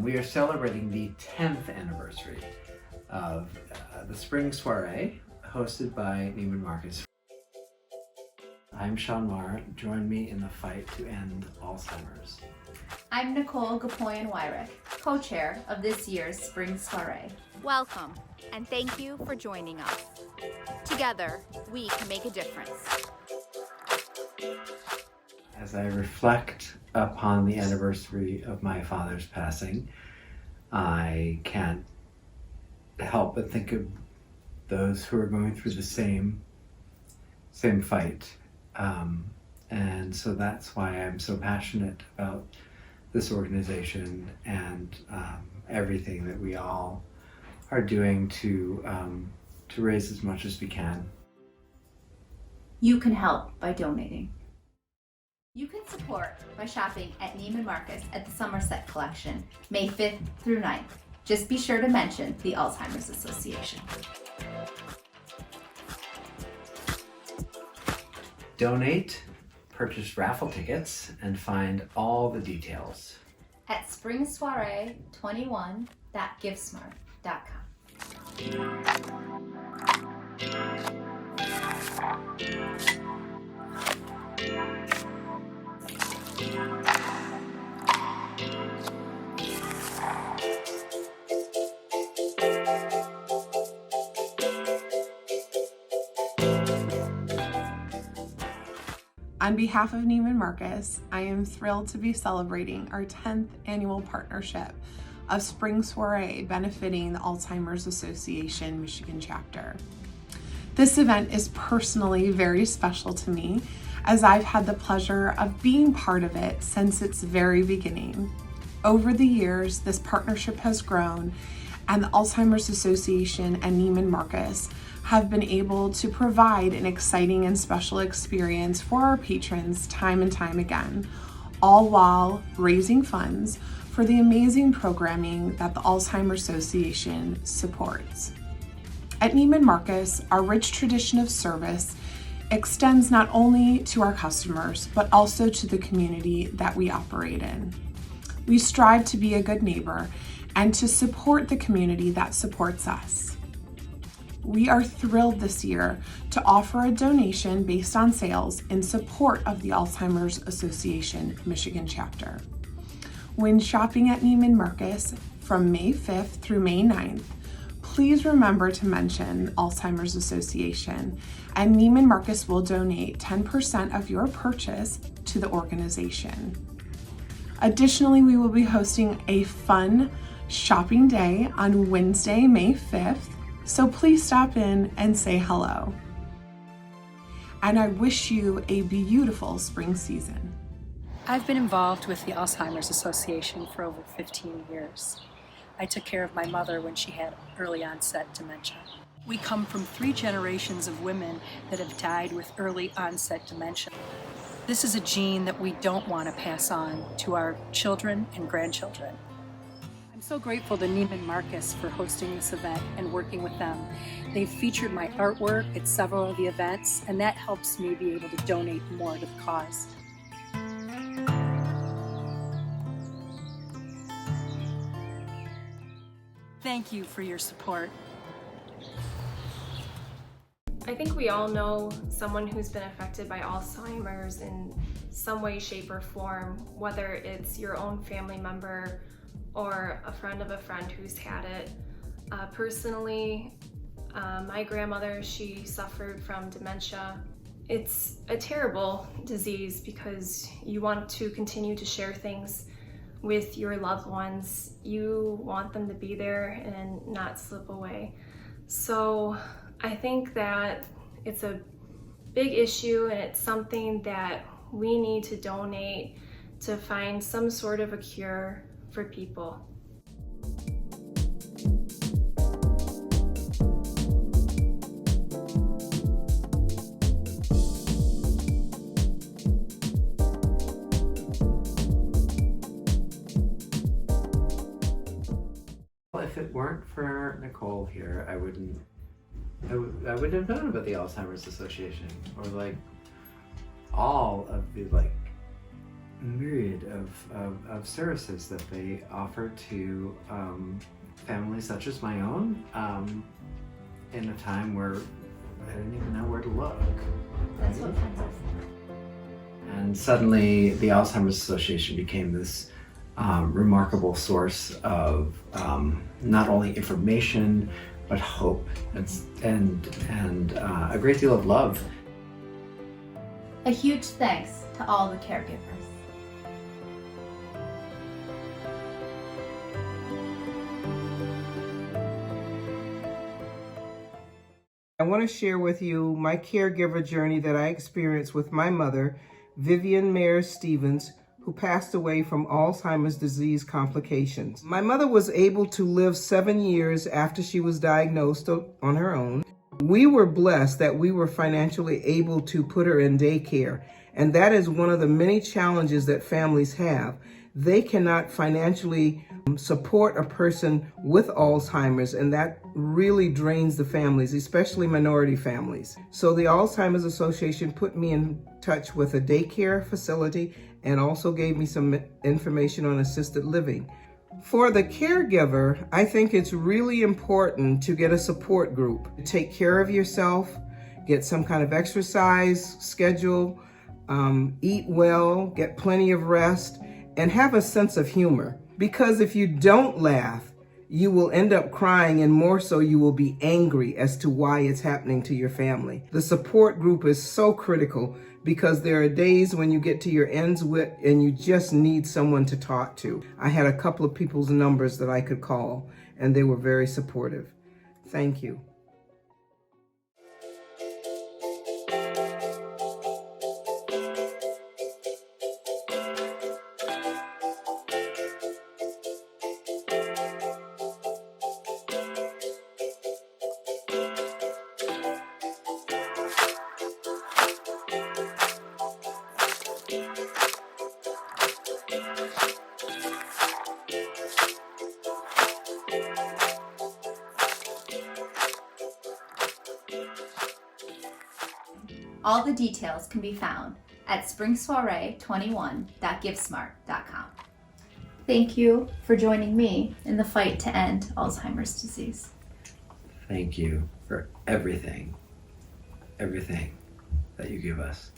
We are celebrating the 10th anniversary of the Spring Soirée, hosted by Neiman Marcus. I'm Sean Marr. Join me in the fight to end Alzheimer's. I'm Nicole Gapoyan-Wyrick, co-chair of this year's Spring Soirée. Welcome, and thank you for joining us. Together, we can make a difference. As I reflect upon the anniversary of my father's passing, I can't help but think of those who are going through the same fight. And so that's why I'm so passionate about this organization and everything that we all are doing to raise as much as we can. You can help by donating. You can support by shopping at Neiman Marcus at the Somerset collection, May 5th through 9th. Just be sure to mention the Alzheimer's Association. Donate, purchase raffle tickets, and find all the details At springsoiree21.givesmart.com. On behalf of Neiman Marcus, I am thrilled to be celebrating our 10th annual partnership of Spring Soirée benefiting the Alzheimer's Association Michigan chapter. This event is personally very special to me as I've had the pleasure of being part of it since its very beginning. Over the years, this partnership has grown, and the Alzheimer's Association and Neiman Marcus have been able to provide an exciting and special experience for our patrons time and time again, all while raising funds for the amazing programming that the Alzheimer's Association supports. At Neiman Marcus, our rich tradition of service extends not only to our customers, but also to the community that we operate in. We strive to be a good neighbor and to support the community that supports us. We are thrilled this year to offer a donation based on sales in support of the Alzheimer's Association Michigan chapter. When shopping at Neiman Marcus from May 5th through May 9th, please remember to mention Alzheimer's Association, and Neiman Marcus will donate 10% of your purchase to the organization. Additionally, we will be hosting a fun shopping day on Wednesday, May 5th, so please stop in and say hello. And I wish you a beautiful spring season. I've been involved with the Alzheimer's Association for over 15 years. I took care of my mother when she had early onset dementia. We come from 3 generations of women that have died with early onset dementia. This is a gene that we don't want to pass on to our children and grandchildren. I'm so grateful to Neiman Marcus for hosting this event and working with them. They've featured my artwork at several of the events, and that helps me be able to donate more to the cause. Thank you for your support. I think we all know someone who's been affected by Alzheimer's in some way, shape, or form, whether it's your own family member or a friend of a friend who's had it. Personally, my grandmother, she suffered from dementia. It's a terrible disease because you want to continue to share things with your loved ones. You want them to be there and not slip away. So I think that it's a big issue, and it's something that we need to donate to find some sort of a cure for people. If it weren't for Nicole here, I wouldn't have known about the Alzheimer's Association, or like all of the myriad of services that they offer to families such as my own in a time where I didn't even know where to look. That's what friends are for. And suddenly the Alzheimer's Association became this remarkable source of not only information, but hope and a great deal of love. A huge thanks to all the caregivers. I want to share with you my caregiver journey that I experienced with my mother, Vivian Mayer Stevens, who passed away from Alzheimer's disease complications. My mother was able to live 7 years after she was diagnosed on her own. We were blessed that we were financially able to put her in daycare, and that is one of the many challenges that families have. They cannot financially support a person with Alzheimer's, and that really drains the families, especially minority families. So the Alzheimer's Association put me in touch with a daycare facility and also gave me some information on assisted living. For the caregiver, I think it's really important to get a support group. Take care of yourself, get some kind of exercise schedule, eat well, get plenty of rest, and have a sense of humor. Because if you don't laugh, you will end up crying, and more so you will be angry as to why it's happening to your family. The support group is so critical because there are days when you get to your ends with and you just need someone to talk to. I had a couple of people's numbers that I could call, and they were very supportive. Thank you. All the details can be found at springsoiree21.givesmart.com. Thank you for joining me in the fight to end Alzheimer's disease. Thank you for everything that you give us.